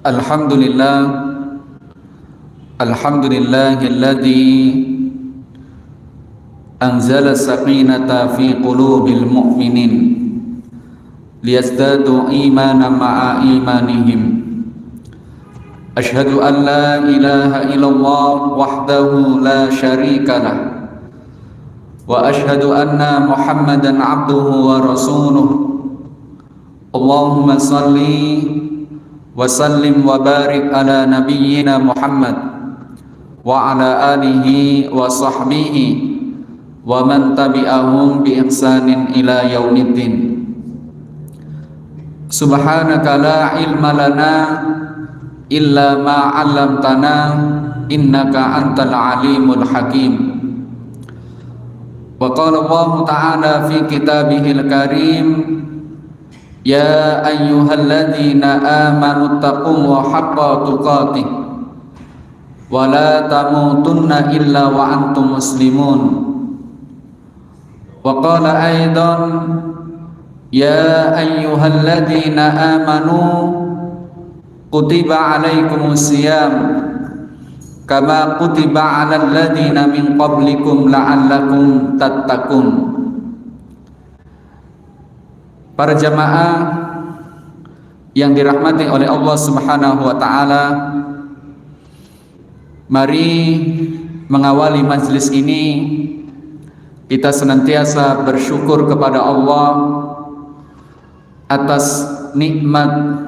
Alhamdulillah, alhamdulillahilladzi anzala sakinata fi qulubil mu'minin liyazdadu imanan ma'a imanihim. Ashhadu an la ilaha illallah wahdahu la syarika lah wa ashhadu anna Muhammadan abduhu wa rasuluh. Allahumma salli wa sallim wa barik ala nabiyyina Muhammad wa ala alihi wa sahbihi wa man tabi'ahum bi ihsanin ila yaumiddin. Subhanaka la ilma lana illa ma 'allamtana innaka antal alimul hakim. Wa qala Allah ta'ala fi kitabihil karim, ya ayyuhalladzina amanu taqullaha haqqa tuqatih wa la tamutunna illa wa antum muslimun. Wa qala aidan, ya ayyuhalladzina amanu kutiba alaikumus siyam kama kutiba alal ladzina min qablikum la'allakum tattaqun. Para jamaah yang dirahmati oleh Allah Subhanahu wa taala, mari mengawali majlis ini kita senantiasa bersyukur kepada Allah atas nikmat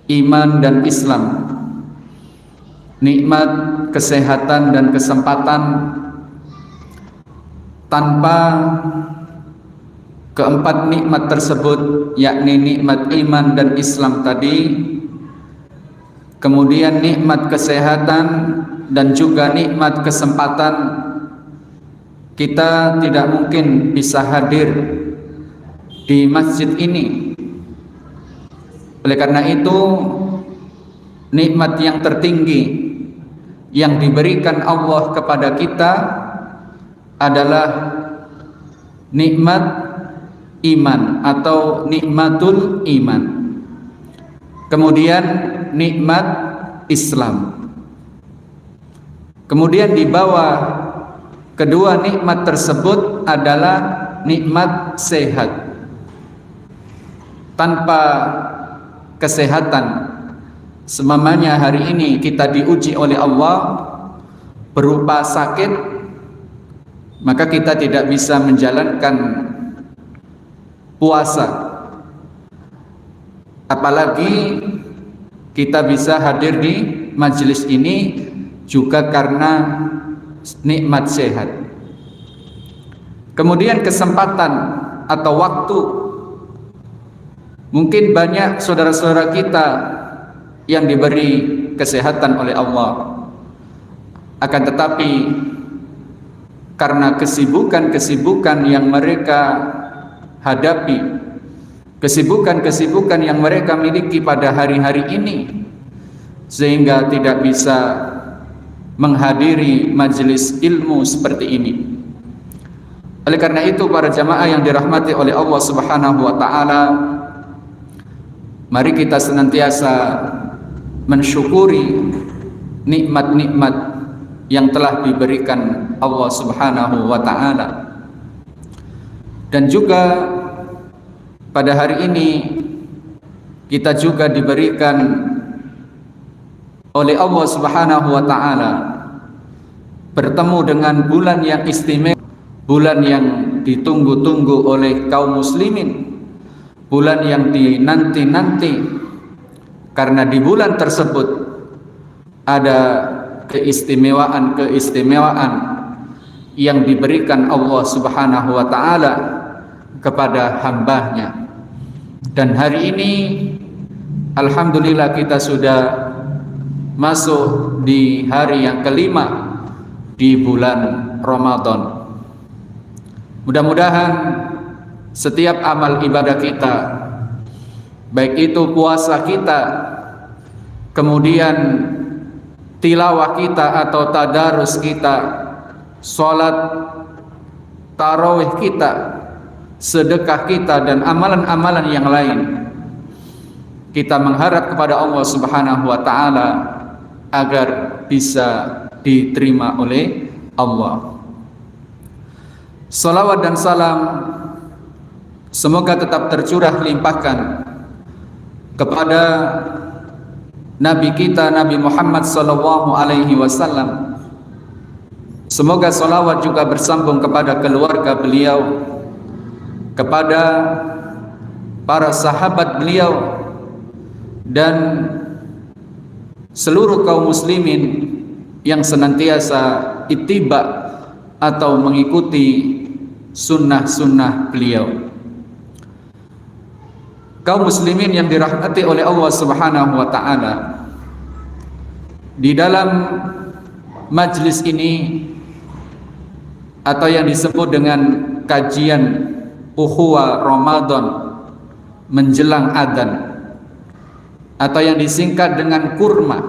iman dan Islam, nikmat kesehatan dan kesempatan. Tanpa keempat nikmat tersebut, yakni nikmat iman dan Islam tadi, kemudian nikmat kesehatan dan juga nikmat kesempatan, kita tidak mungkin bisa hadir di masjid ini. Oleh karena itu, nikmat yang tertinggi yang diberikan Allah kepada kita adalah nikmat iman atau nikmatul iman. Kemudian nikmat Islam. Kemudian di bawah kedua nikmat tersebut adalah nikmat sehat. Tanpa kesehatan, semamanya hari ini kita diuji oleh Allah berupa sakit, maka kita tidak bisa menjalankan puasa, apalagi kita bisa hadir di majelis ini juga karena nikmat sehat. Kemudian kesempatan atau waktu. Mungkin banyak saudara-saudara kita yang diberi kesehatan oleh Allah, akan tetapi karena kesibukan-kesibukan yang mereka hadapi, kesibukan-kesibukan yang mereka miliki pada hari-hari ini, sehingga tidak bisa menghadiri majelis ilmu seperti ini. Oleh karena itu, para jamaah yang dirahmati oleh Allah Subhanahu wa taala, mari kita senantiasa mensyukuri nikmat-nikmat yang telah diberikan Allah Subhanahu wa taala. Dan juga pada hari ini kita juga diberikan oleh Allah Subhanahu wa taala bertemu dengan bulan yang istimewa, bulan yang ditunggu-tunggu oleh kaum muslimin, bulan yang dinanti-nanti, karena di bulan tersebut ada keistimewaan-keistimewaan yang diberikan Allah Subhanahu wa taala kepada hambanya. Dan hari ini alhamdulillah kita sudah masuk di hari yang kelima di bulan Ramadan. Mudah-mudahan setiap amal ibadah kita, baik itu puasa kita, kemudian tilawah kita atau tadarus kita, sholat tarawih kita, sedekah kita, dan amalan-amalan yang lain, kita mengharap kepada Allah Subhanahu wa taala agar bisa diterima oleh Allah. Salawat dan salam semoga tetap tercurah limpahkan kepada Nabi kita Nabi Muhammad sallallahu alaihi wasallam. Semoga salawat juga bersambung kepada keluarga beliau, kepada para sahabat beliau, dan seluruh kaum muslimin yang senantiasa ittiba atau mengikuti sunnah-sunnah beliau. Kaum muslimin yang dirahmati oleh Allah Subhanahu wa taala, di dalam majlis ini atau yang disebut dengan kajian ukhuwah Ramadan menjelang adzan, atau yang disingkat dengan kurma,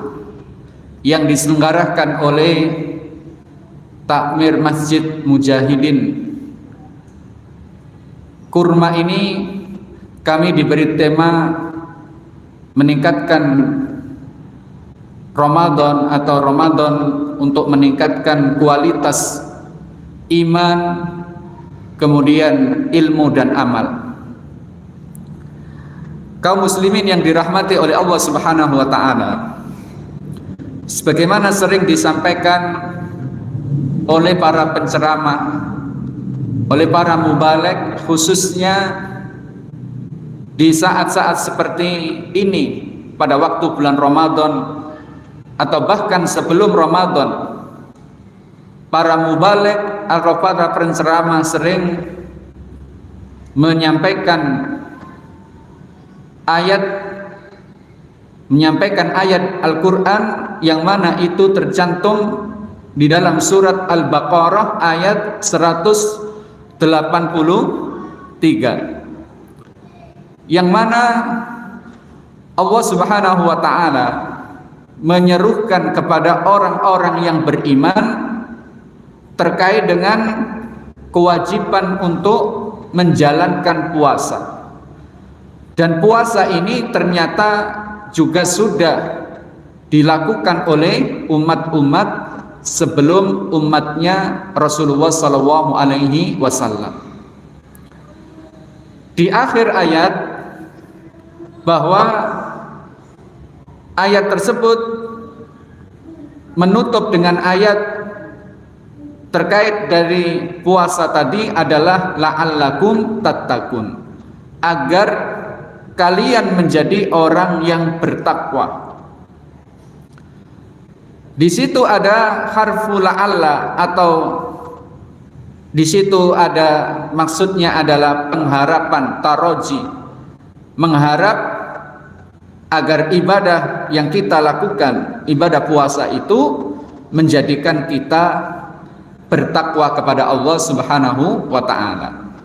yang diselenggarakan oleh Takmir Masjid Mujahidin. Kurma ini kami diberi tema meningkatkan Ramadan atau Ramadan untuk meningkatkan kualitas iman, kemudian ilmu dan amal. Kaum muslimin yang dirahmati oleh Allah Subhanahu wa taala, sebagaimana sering disampaikan oleh para penceramah, oleh para mubaligh, khususnya di saat-saat seperti ini pada waktu bulan Ramadan atau bahkan sebelum Ramadan, para mubaligh atau para penceramah sering menyampaikan ayat Al-Quran yang mana itu tercantum di dalam surat Al-Baqarah ayat 183, yang mana Allah Subhanahu wa taala menyerukan kepada orang-orang yang beriman terkait dengan kewajiban untuk menjalankan puasa. Dan puasa ini ternyata juga sudah dilakukan oleh umat-umat sebelum umatnya Rasulullah sallallahu alaihi wasallam. Di akhir ayat, bahwa ayat tersebut menutup dengan ayat terkait dari puasa tadi adalah la'allakum tattaqun, agar kalian menjadi orang yang bertakwa. Di situ ada harfu la'alla, atau di situ ada maksudnya adalah pengharapan, taroji, mengharap agar ibadah yang kita lakukan, ibadah puasa itu menjadikan kita bertakwa kepada Allah Subhanahu wa taala.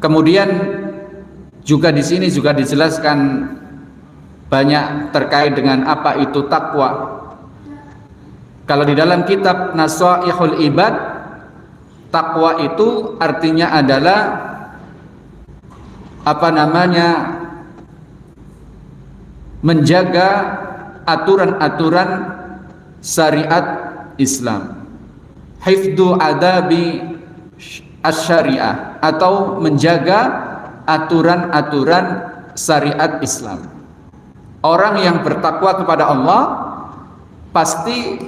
Kemudian juga di sini juga dijelaskan banyak terkait dengan apa itu takwa. Kalau di dalam kitab Nasaihul Ibad, takwa itu artinya adalah menjaga aturan-aturan syariat Islam, hifdzu adabi asy-syariah, atau menjaga aturan-aturan syariat Islam. Orang yang bertakwa kepada Allah pasti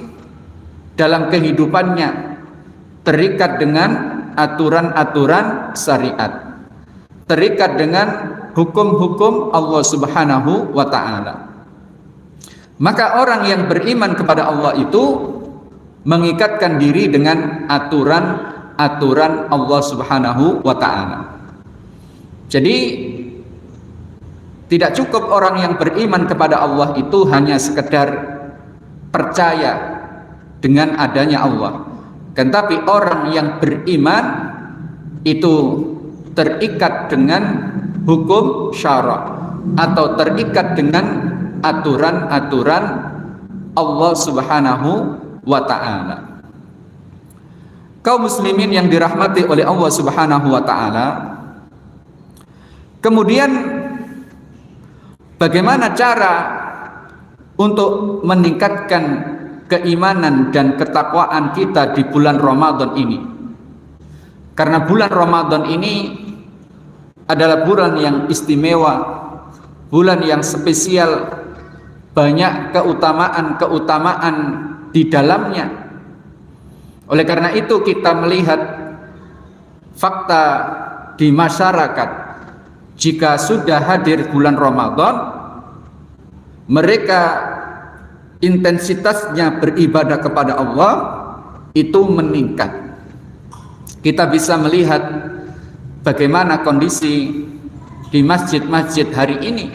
dalam kehidupannya terikat dengan aturan-aturan syariat, terikat dengan hukum-hukum Allah Subhanahu wa taala. Maka orang yang beriman kepada Allah itu mengikatkan diri dengan aturan-aturan Allah Subhanahu wa taala. Jadi tidak cukup orang yang beriman kepada Allah itu hanya sekedar percaya dengan adanya Allah. Tetapi orang yang beriman itu terikat dengan hukum syara, atau terikat dengan aturan-aturan Allah Subhanahu wa ta'ala. Kaum muslimin yang dirahmati oleh Allah Subhanahu wa ta'ala, kemudian Bagaimana cara untuk meningkatkan keimanan dan ketakwaan kita di bulan Ramadan ini? Karena bulan Ramadan ini adalah bulan yang istimewa, bulan yang spesial, banyak keutamaan-keutamaan di dalamnya. Oleh karena itu kita melihat fakta di masyarakat, jika sudah hadir bulan Ramadan, mereka intensitasnya beribadah kepada Allah itu meningkat. Kita bisa melihat bagaimana kondisi di masjid-masjid hari ini.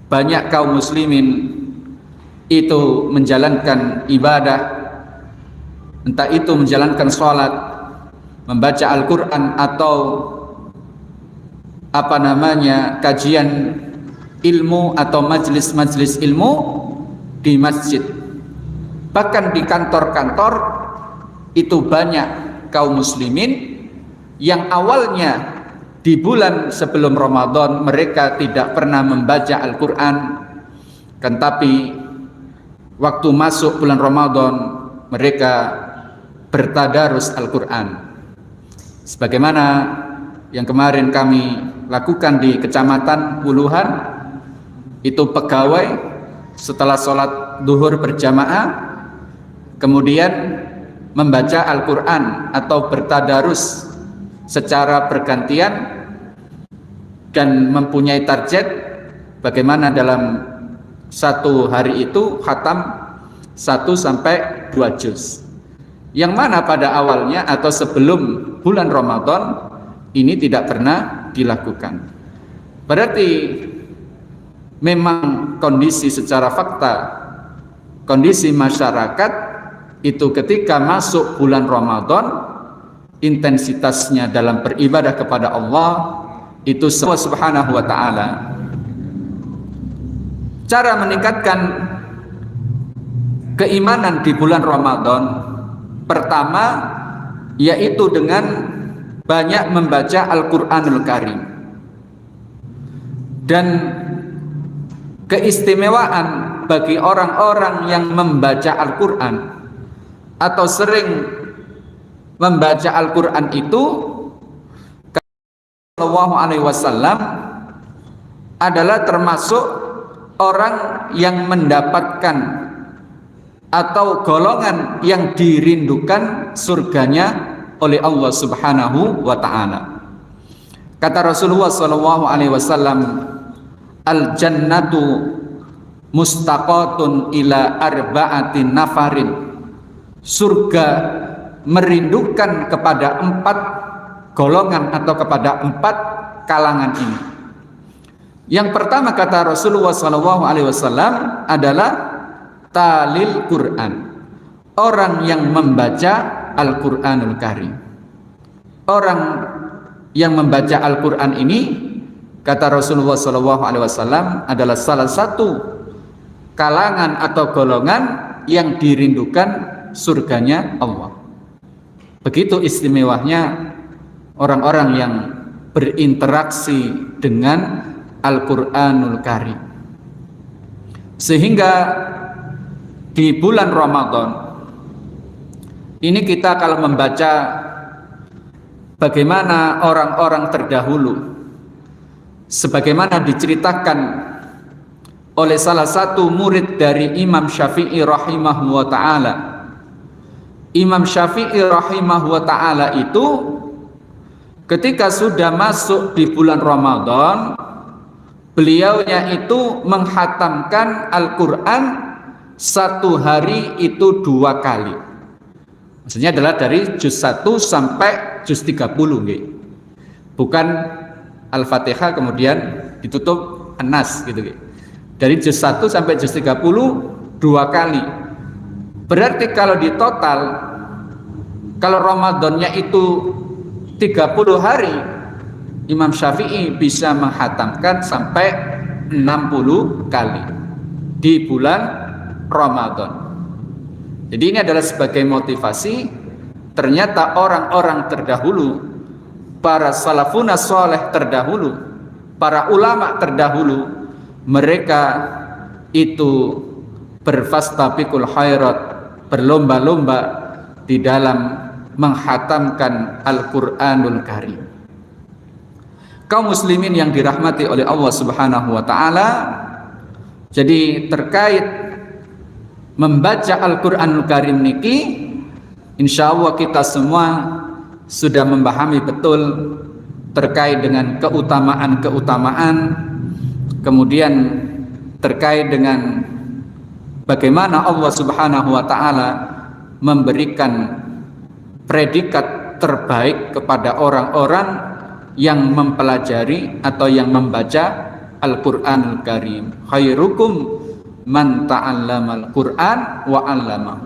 Banyak kaum muslimin itu menjalankan ibadah, entah itu menjalankan sholat, membaca Al-Quran, atau kajian ilmu atau majelis-majelis ilmu di masjid. Bahkan di kantor-kantor itu banyak kaum muslimin yang awalnya di bulan sebelum Ramadan mereka tidak pernah membaca Al-Quran, kan tapi waktu masuk bulan Ramadan mereka bertadarus Al-Quran. Sebagaimana yang kemarin kami lakukan di Kecamatan Puluhan, itu pegawai setelah sholat duhur berjamaah kemudian membaca Al-Quran atau bertadarus secara bergantian dan mempunyai target bagaimana dalam satu hari itu khatam 1-2 juz, yang mana pada awalnya atau sebelum bulan Ramadan ini tidak pernah dilakukan. Berarti memang kondisi secara fakta, kondisi masyarakat itu ketika masuk bulan Ramadan, intensitasnya dalam beribadah kepada Allah itu semua subhanahu wa ta'ala. Cara meningkatkan keimanan di bulan Ramadan pertama yaitu dengan banyak membaca Al-Quranul Karim. Dan keistimewaan bagi orang-orang yang membaca Al-Quran atau sering membaca Al-Quran itu, Sallallahu Alaihi Wasallam adalah termasuk orang yang mendapatkan atau golongan yang dirindukan surganya oleh Allah Subhanahu wa Ta'ala. Kata Rasulullah Sallallahu Alaihi Wasallam, al-jannatu mustaqatun ila arba'atin nafarin. Surga merindukan kepada 4 golongan atau kepada 4 kalangan ini. Yang pertama kata Rasulullah SAW adalah talil Quran, orang yang membaca Al-Quranul Karim. Orang yang membaca Al-Quran ini kata Rasulullah SAW adalah salah satu kalangan atau golongan yang dirindukan surganya Allah. Begitu istimewanya orang-orang yang berinteraksi dengan Al-Quranul Karim. Sehingga di bulan Ramadan ini kita kalau membaca bagaimana orang-orang terdahulu, sebagaimana diceritakan oleh salah satu murid dari Imam Syafi'i rahimahu wa ta'ala. Imam Syafi'i rahimahu wa ta'ala itu ketika sudah masuk di bulan Ramadan, beliaunya itu menghatamkan Al-Quran 1 hari itu 2 kali. Maksudnya adalah dari juz 1 sampai juz 30 nggih. Bukan Al-Fatihah kemudian ditutup An-Nas gitu nggih. Dari juz 1 sampai juz 30 2 kali. Berarti kalau di total, kalau Ramadannya itu 30 hari, Imam Syafi'i bisa menghatamkan sampai 60 kali di bulan Ramadan. Jadi ini adalah sebagai motivasi, ternyata orang-orang terdahulu, para salafuna soleh terdahulu, para ulama terdahulu, mereka itu berfastabiqul khairat, berlomba-lomba di dalam menghatamkan Al-Qur'anul Karim. Kaum muslimin yang dirahmati oleh Allah Subhanahu wa taala, jadi terkait membaca Al-Qur'anul Karim niki, insyaallah kita semua sudah memahami betul terkait dengan keutamaan-keutamaan, kemudian terkait dengan bagaimana Allah Subhanahu wa taala memberikan predikat terbaik kepada orang-orang yang mempelajari atau yang membaca Al-Qur'anul Karim. Khairukum man ta'allamal Qur'an wa 'allamahu.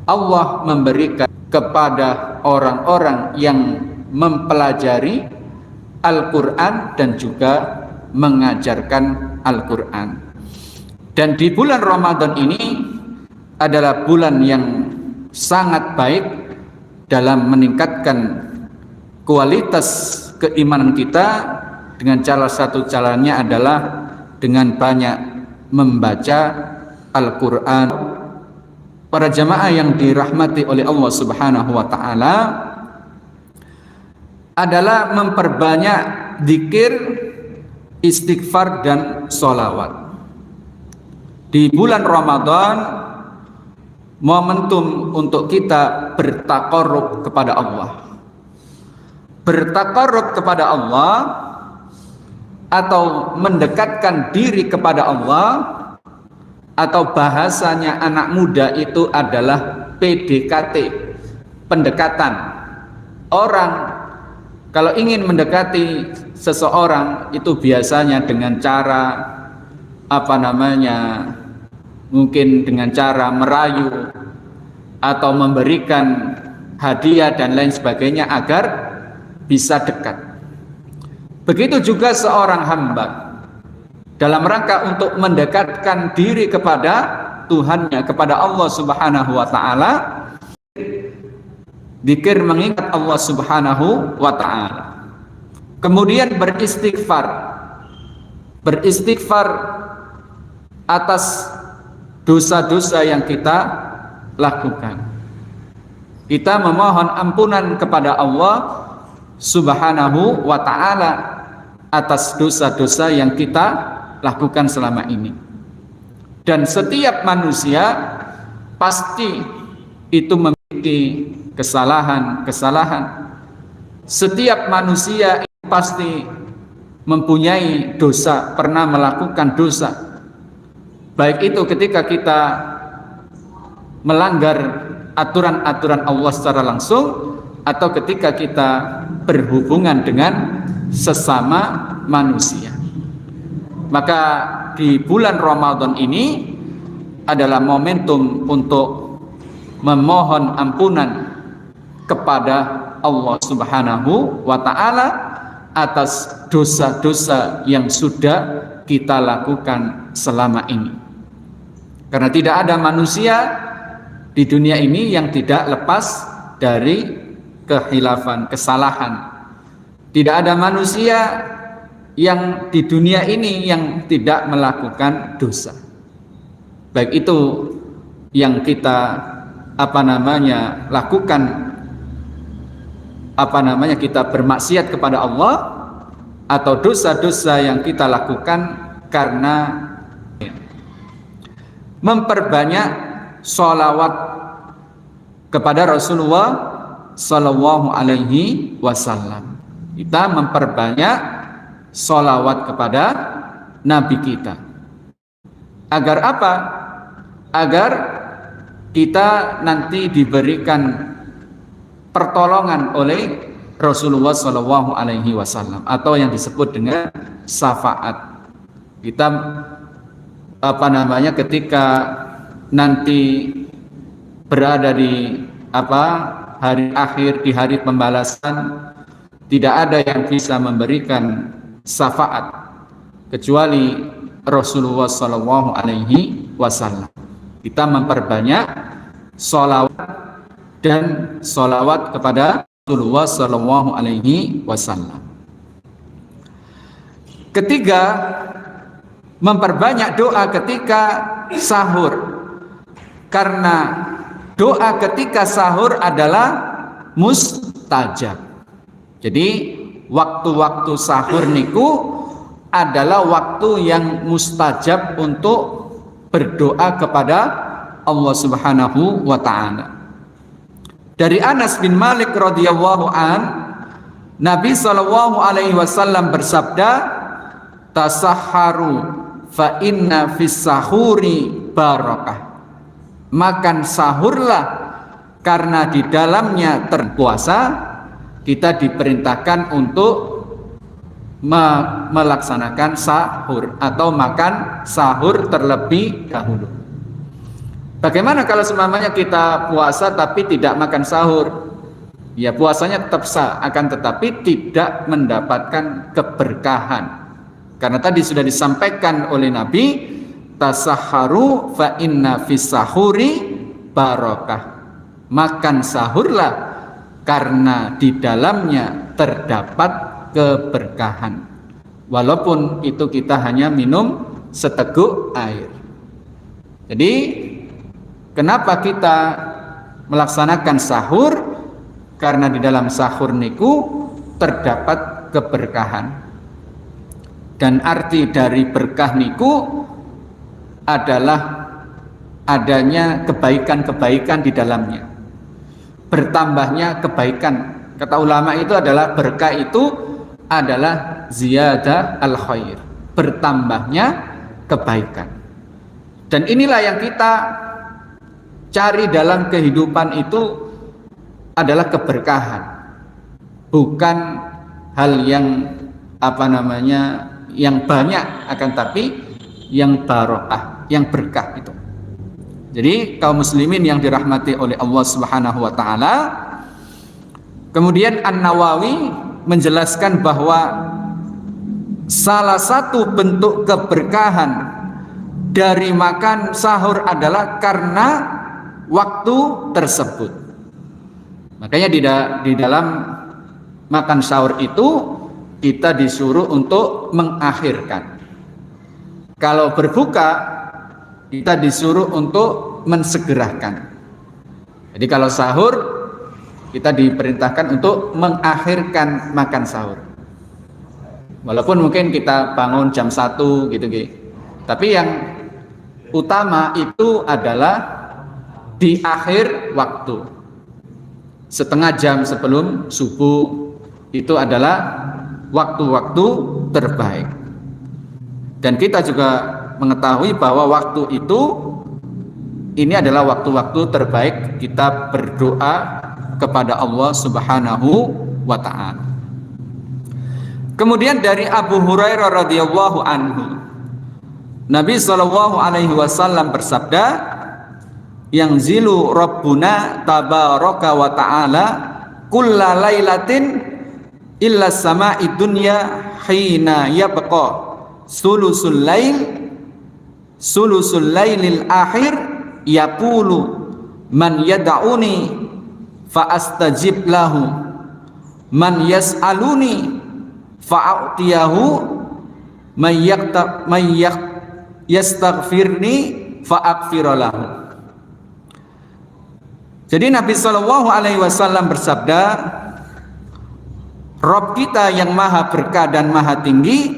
Allah memberikan kepada orang-orang yang mempelajari Al-Qur'an dan juga mengajarkan Al-Qur'an. Dan di bulan Ramadan ini adalah bulan yang sangat baik dalam meningkatkan kualitas keimanan kita, dengan salah satu caranya adalah dengan banyak membaca Al-Quran. Para jamaah yang dirahmati oleh Allah Subhanahu wa taala, adalah memperbanyak zikir, istighfar dan sholawat. Di bulan Ramadan momentum untuk kita bertaqarrub kepada Allah. Bertaqarrub kepada Allah atau mendekatkan diri kepada Allah, atau bahasanya anak muda itu adalah PDKT, pendekatan. Orang kalau ingin mendekati seseorang itu biasanya dengan cara mungkin dengan cara merayu atau memberikan hadiah dan lain sebagainya agar bisa dekat. Begitu juga seorang hamba dalam rangka untuk mendekatkan diri kepada Tuhannya, kepada Allah Subhanahu wa taala, zikir mengingat Allah Subhanahu wa taala. Kemudian beristighfar atas dosa-dosa yang kita lakukan. Kita memohon ampunan kepada Allah Subhanahu wa ta'ala atas dosa-dosa yang kita lakukan selama ini. Dan setiap manusia pasti itu memiliki kesalahan. Setiap manusia pasti mempunyai dosa, pernah melakukan dosa. Baik itu ketika kita melanggar aturan-aturan Allah secara langsung, atau ketika kita berhubungan dengan sesama manusia. Maka di bulan Ramadan ini adalah momentum untuk memohon ampunan kepada Allah Subhanahu wa ta'ala atas dosa-dosa yang sudah kita lakukan selama ini. Karena tidak ada manusia di dunia ini yang tidak lepas dari kehilafan, kesalahan. Tidak ada manusia yang di dunia ini yang tidak melakukan dosa. Baik itu yang kita lakukan, kita bermaksiat kepada Allah, atau dosa-dosa yang kita lakukan karena memperbanyak sholawat kepada Rasulullah Sallallahu Alaihi Wasallam. Kita memperbanyak sholawat kepada Nabi kita. Agar apa? Agar kita nanti diberikan pertolongan oleh Rasulullah Sallallahu Alaihi Wasallam, atau yang disebut dengan syafaat. Kita ketika nanti berada di hari akhir, di hari pembalasan, tidak ada yang bisa memberikan syafaat kecuali Rasulullah Sallallahu Alaihi Wasallam. Kita memperbanyak sholawat dan sholawat kepada Rasulullah Sallallahu Alaihi Wasallam. Ketiga, memperbanyak doa ketika sahur, karena doa ketika sahur adalah mustajab. Jadi waktu-waktu sahur niku adalah waktu yang mustajab untuk berdoa kepada Allah Subhanahu wa ta'ala. Dari Anas bin Malik radhiyallahu an, Nabi sallallahu alaihi wasallam bersabda, tasahharu fa inna fis sahuri barakah. Makan sahurlah karena di dalamnya terpuasa. Kita diperintahkan untuk melaksanakan sahur atau makan sahur terlebih dahulu. Bagaimana kalau seumpamanya kita puasa tapi tidak makan sahur? Ya puasanya tetap sah, akan tetapi tidak mendapatkan keberkahan. Karena tadi sudah disampaikan oleh Nabi, tasahharu fa inna fis sahuri barakah. Makan sahurlah karena di dalamnya terdapat keberkahan. Walaupun itu kita hanya minum seteguk air. Jadi kenapa kita melaksanakan sahur? Karena di dalam sahur niku terdapat keberkahan. Dan arti dari berkah niku adalah adanya kebaikan-kebaikan di dalamnya. Bertambahnya kebaikan. Kata ulama itu adalah berkah itu adalah ziyadah al-khair. Bertambahnya kebaikan. Dan inilah yang kita cari dalam kehidupan itu adalah keberkahan, bukan hal yang yang banyak, akan tapi yang barokah, yang berkah itu. Jadi kaum muslimin yang dirahmati oleh Allah Subhanahu wa taala. Kemudian An-Nawawi menjelaskan bahwa salah satu bentuk keberkahan dari makan sahur adalah karena waktu tersebut. Makanya di dalam makan sahur itu kita disuruh untuk mengakhirkan. Kalau berbuka kita disuruh untuk mensegerakan. Jadi kalau sahur kita diperintahkan untuk mengakhirkan makan sahur. Walaupun mungkin kita bangun jam 1 gitu. Tapi yang utama itu adalah di akhir waktu. Setengah jam sebelum subuh itu adalah waktu-waktu terbaik. Dan kita juga mengetahui bahwa waktu itu ini adalah waktu-waktu terbaik kita berdoa kepada Allah Subhanahu wa ta'ala. Kemudian dari Abu Hurairah radhiyallahu anhu, Nabi sallallahu alaihi wasallam bersabda, yang zilu Rabbuna tabaraka wa ta'ala kulla lailatin illa sama'i dunya hina yabqa sulusul lailil akhir yaqulu man yad'uni fa astajib lahu man yas'aluni fa a'tiyahu man yastaghfirni fa aghfir lahu. Jadi Nabi Shallallahu Alaihi Wasallam bersabda, Rob kita yang maha berkah dan maha tinggi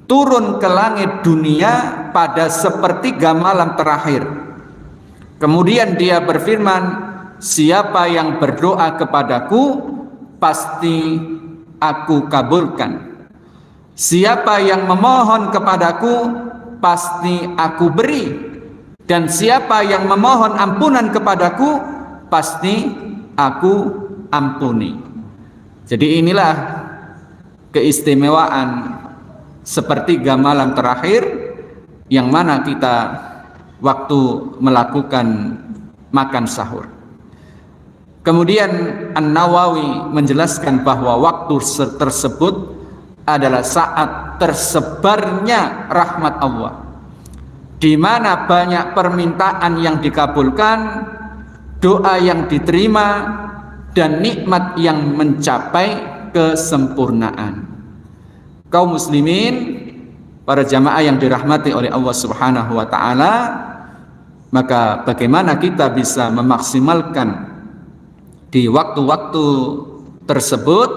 turun ke langit dunia pada sepertiga malam terakhir. Kemudian dia berfirman, siapa yang berdoa kepadaku pasti aku kabulkan. Siapa yang memohon kepadaku pasti aku beri. Dan siapa yang memohon ampunan kepadaku pasti aku ampuni. Jadi inilah keistimewaan sepertiga malam terakhir yang mana kita waktu melakukan makan sahur. Kemudian An-Nawawi menjelaskan bahwa waktu tersebut adalah saat tersebarnya rahmat Allah, di mana banyak permintaan yang dikabulkan, doa yang diterima, dan nikmat yang mencapai kesempurnaan. Kaum muslimin para jamaah yang dirahmati oleh Allah Subhanahu wa taala, maka bagaimana kita bisa memaksimalkan di waktu-waktu tersebut,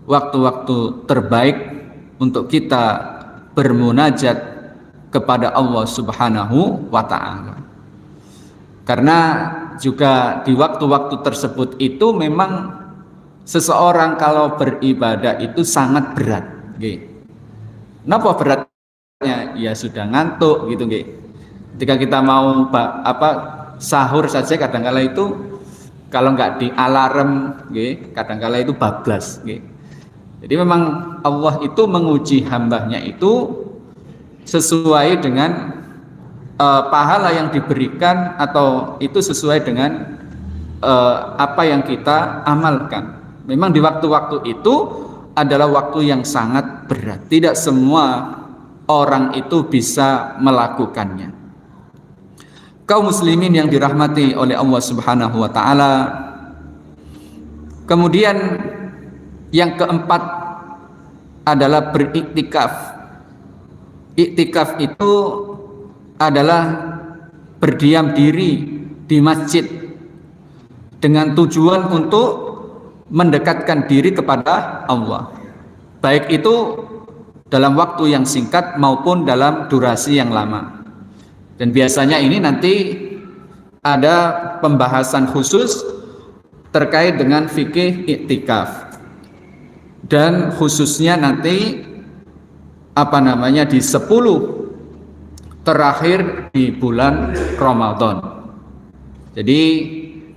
waktu-waktu terbaik untuk kita bermunajat kepada Allah Subhanahu wa taala. Karena juga di waktu-waktu tersebut itu memang seseorang kalau beribadah itu sangat berat. Kenapa beratnya? Ya sudah ngantuk gitu. Ketika kita mau sahur saja kadang-kala itu kalau nggak di alarm, kadang-kala itu bablas. Jadi memang Allah itu menguji hambanya itu sesuai dengan pahala yang diberikan, atau itu sesuai dengan apa yang kita amalkan. Memang di waktu-waktu itu adalah waktu yang sangat berat. Tidak semua orang itu bisa melakukannya. Kaum muslimin yang dirahmati oleh Allah Subhanahu wa taala. Kemudian yang keempat adalah beriktikaf. Iktikaf itu adalah berdiam diri di masjid dengan tujuan untuk mendekatkan diri kepada Allah, baik itu dalam waktu yang singkat maupun dalam durasi yang lama. Dan biasanya ini nanti ada pembahasan khusus terkait dengan fikih iktikaf, dan khususnya nanti di 10 terakhir di bulan Ramadan. Jadi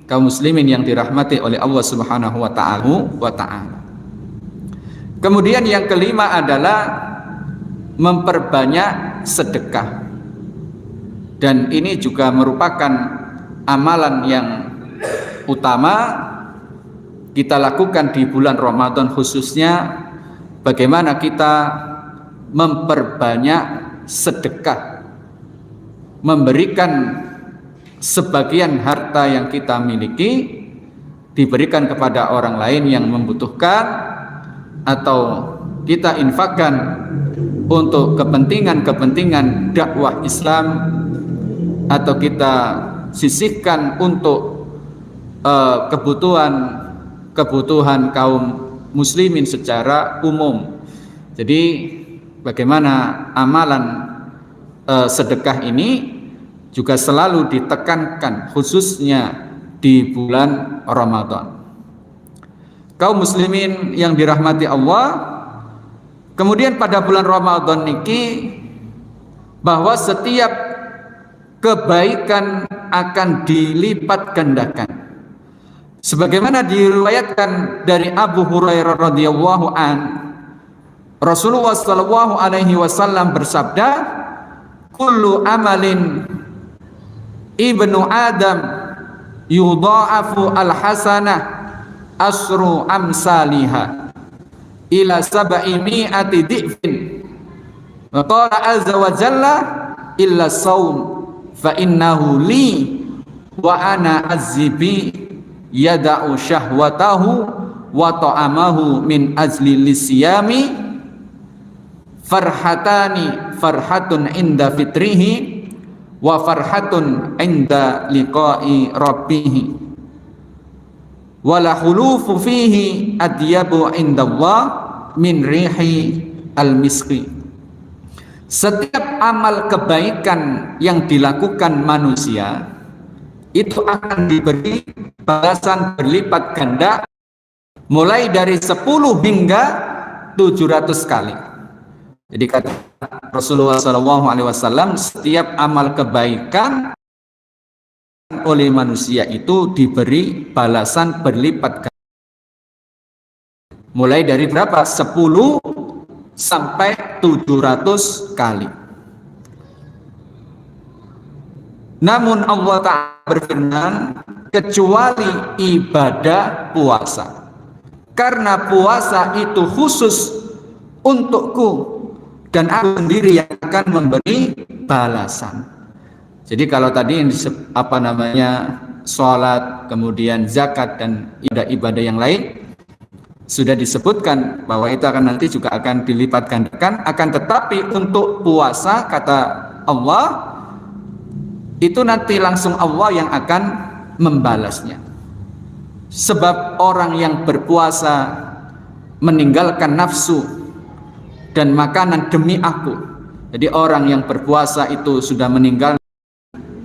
kaum muslimin yang dirahmati oleh Allah Subhanahu wa taala. Kemudian yang kelima adalah memperbanyak sedekah. Dan ini juga merupakan amalan yang utama kita lakukan di bulan Ramadan, khususnya bagaimana kita memperbanyak sedekah, memberikan sebagian harta yang kita miliki diberikan kepada orang lain yang membutuhkan, atau kita infakkan untuk kepentingan dakwah Islam, atau kita sisihkan untuk kebutuhan kaum muslimin secara umum. Jadi bagaimana amalan sedekah ini juga selalu ditekankan khususnya di bulan Ramadan. Kaum muslimin yang dirahmati Allah, kemudian pada bulan Ramadan niki bahwa setiap kebaikan akan dilipat gandakan. Sebagaimana diriwayatkan dari Abu Hurairah radhiyallahu an, Rasulullah sallallahu alaihi wasallam bersabda, kullu amalin ibnu Adam yudha'afu al-hasanah asru amsalihha ila sab'i mi'ati di'fin. Wa qala azza wa jalla illa saum fa innahu li wa ana azzibi yada'u syahwatahu wa ta'amahu min azli lisyami farhatani, farhatun inda fitrihi wa farhatun inda liqa'i rabbih wala khulufu fihi adyabu indallah min rihi al-miski. Setiap amal kebaikan yang dilakukan manusia itu akan diberi balasan berlipat ganda mulai dari 10 hingga 700 kali. Jadi kata Rasulullah SAW, setiap amal kebaikan oleh manusia itu diberi balasan berlipat ganda. Mulai dari berapa? 10 sampai 700 kali. Namun Allah Ta'ala berfirman, kecuali ibadah puasa. Karena puasa itu khusus untukku, dan aku sendiri yang akan memberi balasan. Jadi kalau tadi yang sholat, kemudian zakat dan ibadah-ibadah yang lain, sudah disebutkan bahwa itu akan nanti juga akan dilipat gandakan. Akan tetapi untuk puasa, kata Allah, itu nanti langsung Allah yang akan membalasnya. Sebab orang yang berpuasa meninggalkan nafsu dan makanan demi aku. Jadi orang yang berpuasa itu sudah meninggal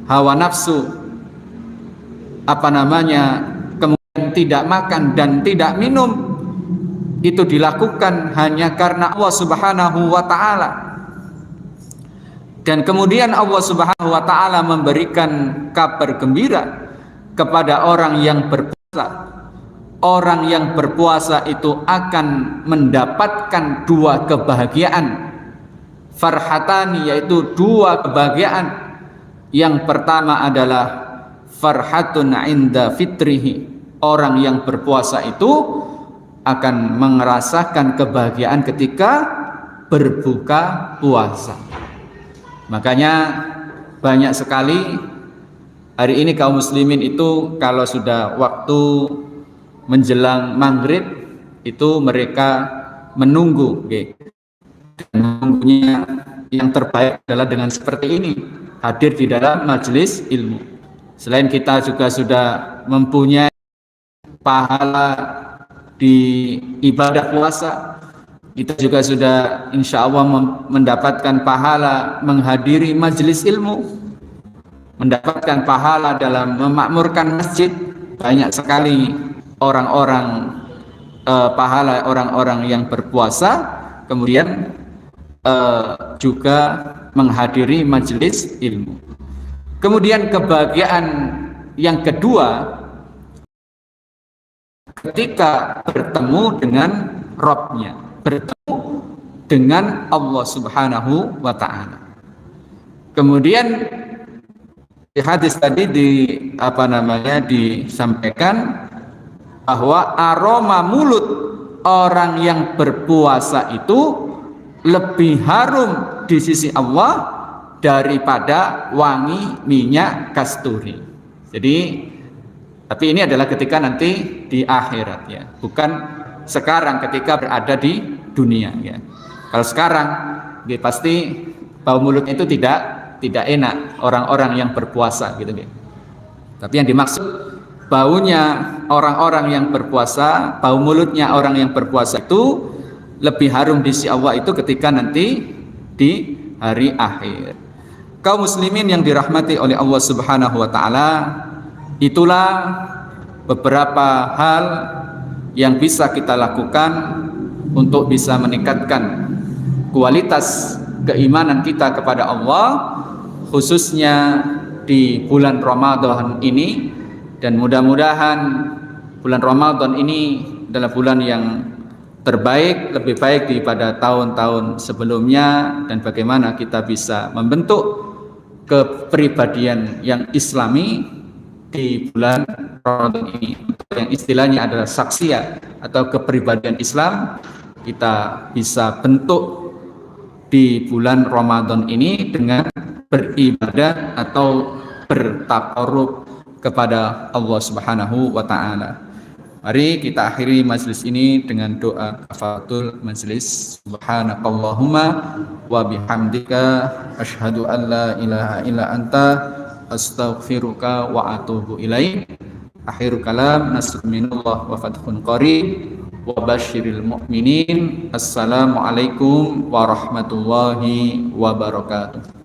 hawa nafsu, kemudian tidak makan dan tidak minum, itu dilakukan hanya karena Allah Subhanahu wa Ta'ala. Dan kemudian Allah Subhanahu wa Ta'ala memberikan kabar gembira kepada orang yang berpuasa. Orang yang berpuasa itu akan mendapatkan dua kebahagiaan, farhatani, yaitu dua kebahagiaan. Yang pertama adalah farhatun inda fitrihi, orang yang berpuasa itu akan merasakan kebahagiaan ketika berbuka puasa. Makanya banyak sekali hari ini kaum muslimin itu kalau sudah waktu menjelang maghrib itu mereka menunggu, dan menunggunya yang terbaik adalah dengan seperti ini, hadir di dalam majelis ilmu. Selain kita juga sudah mempunyai pahala di ibadah puasa, kita juga sudah insya Allah mendapatkan pahala menghadiri majelis ilmu, mendapatkan pahala dalam memakmurkan masjid. Banyak sekali orang-orang pahala orang-orang yang berpuasa, kemudian juga menghadiri majelis ilmu. Kemudian kebahagiaan yang kedua, ketika bertemu dengan Rabb-nya, bertemu dengan Allah Subhanahu wa Ta'ala. Kemudian di hadis tadi disampaikan bahwa aroma mulut orang yang berpuasa itu lebih harum di sisi Allah daripada wangi minyak kasturi. Jadi, tapi ini adalah ketika nanti di akhirat, ya, bukan sekarang ketika berada di dunia, ya. Kalau sekarang, ya, pasti bau mulutnya itu tidak enak orang-orang yang berpuasa, gitu, ya. Tapi yang dimaksud baunya orang-orang yang berpuasa, bau mulutnya orang yang berpuasa itu lebih harum di sisi Allah itu ketika nanti di hari akhir. Kaum muslimin yang dirahmati oleh Allah Subhanahu wa Ta'ala, itulah beberapa hal yang bisa kita lakukan untuk bisa meningkatkan kualitas keimanan kita kepada Allah, khususnya di bulan Ramadan ini. Dan mudah-mudahan bulan Ramadan ini adalah bulan yang terbaik, lebih baik daripada tahun-tahun sebelumnya, dan bagaimana kita bisa membentuk kepribadian yang islami di bulan Ramadan ini. Yang istilahnya adalah saksiyah atau kepribadian Islam, kita bisa bentuk di bulan Ramadan ini dengan beribadah atau bertaqarrub kepada Allah Subhanahu wa Ta'ala. Mari kita akhiri majelis ini dengan doa kafaratul majelis. Subhanakallahumma wa bihamdika asyhadu an la ilaha illa anta astaghfiruka wa atubu ilaik. Akhirul kalam, nasrun minallah wa fathun qarib wa basyiril mu'minin. Assalamualaikum warahmatullahi wabarakatuh.